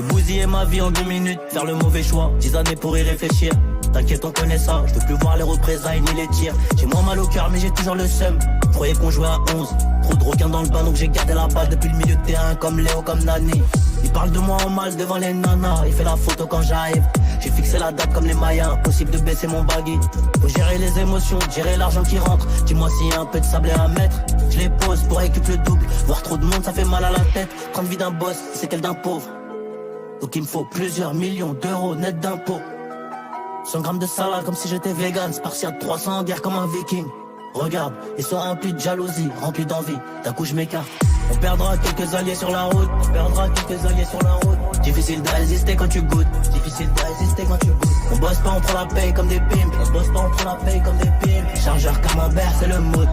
peux bousiller ma vie en 2 minutes, faire le mauvais choix, 10 années pour y réfléchir. T'inquiète, on connaît ça, je veux plus voir les représailles ni les tirs. J'ai moins mal au cœur mais j'ai toujours le seum. Je croyais qu'on jouait à 11, trop de requins dans le bain donc j'ai gardé la balle depuis le milieu de terrain comme Léo, comme Nani. Il parle de moi en mal devant les nanas, il fait la photo quand j'arrive. J'ai fixé la date comme les Mayas, impossible de baisser mon baggy. Faut gérer les émotions, gérer l'argent qui rentre. Dis-moi s'il y a un peu de sable à mettre. Je les pose pour récupérer le double. Voir trop de monde ça fait mal à la tête. Prendre vie d'un boss, c'est qu'elle d'un pauvre. Donc il me faut plusieurs millions d'euros net d'impôts. 100 grammes de salade comme si j'étais vegan. Spartiate 300 en guerre comme un viking. Regarde, ils sont remplis de jalousie, remplis d'envie. D'un coup je m'écarte. On perdra quelques alliés sur la route. On perdra quelques alliés sur la route. Difficile de résister quand tu goûtes. Difficile de résister quand tu goûtes. On bosse pas, on prend la paye comme des pimps. On bosse pas, on prend la paye comme des pimps. Chargeur camembert, c'est le mood.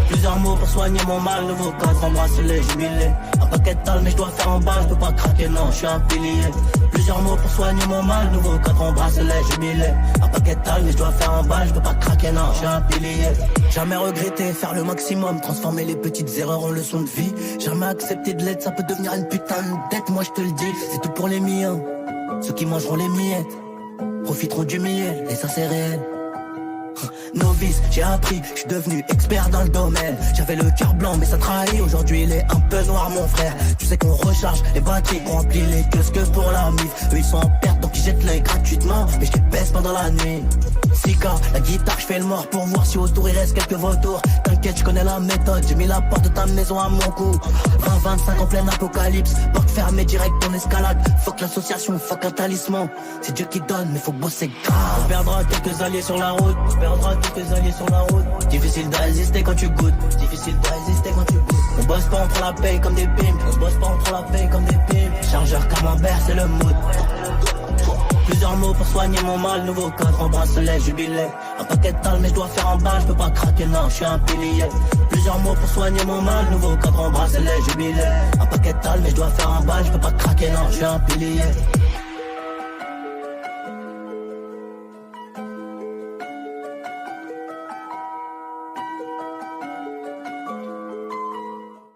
Plusieurs mots pour soigner mon mal. Nouveau cadre en bracelet jubilé. Un paquet de tal mais je dois faire en balle. Je peux pas craquer, non, je suis un pilier. Plusieurs mots pour soigner mon mal. Nouveau cadre en bracelet jubilé. Un paquet de tal mais je dois faire en balle. Je peux pas craquer, non, je suis un pilier. Jamais regretter, faire le maximum. Transformer les petites erreurs en leçons de vie. Jamais accepter de l'aide, ça peut devenir une putain de dette. Moi je te le dis, c'est tout pour les miens. Ceux qui mangeront les miettes profiteront du miel, et ça c'est réel. Novice, j'ai appris, je suis devenu expert dans le domaine. J'avais le cœur blanc mais ça trahit. Aujourd'hui il est un peu noir mon frère. Tu sais qu'on recharge les batteries, qu'on remplit les kiosques pour la mif. Eux ils sont en perte donc ils jettent l'œil gratuitement. Mais je les baisse pendant la nuit. Sika, la guitare je fais le mort pour voir si autour il reste quelques vautours. T'inquiète je connais la méthode, j'ai mis la porte de ta maison à mon cou. 20-25 en plein apocalypse, porte fermée direct en escalade. Fuck l'association, fuck un talisman. C'est Dieu qui donne mais faut bosser grave. On perdra quelques alliés sur la route. On perdra quelques alliés sur la route. Difficile de résister quand tu goûtes. Difficile de résister quand tu goûtes. On bosse pas, on prend la paye comme des pimps. On bosse pas, on prend la paye comme des pimps. Chargeur camembert, c'est le mood. Plusieurs mots pour soigner mon mal. Nouveau cadre en bracelet jubilé. Un paquet de tal mais je dois faire en balle. Je peux pas craquer, non, je suis un pilier. Plusieurs mots pour soigner mon mal. Nouveau cadre en bracelet jubilé. Un paquet de tal mais je dois faire en balle. Je peux pas craquer, non, je suis un pilier.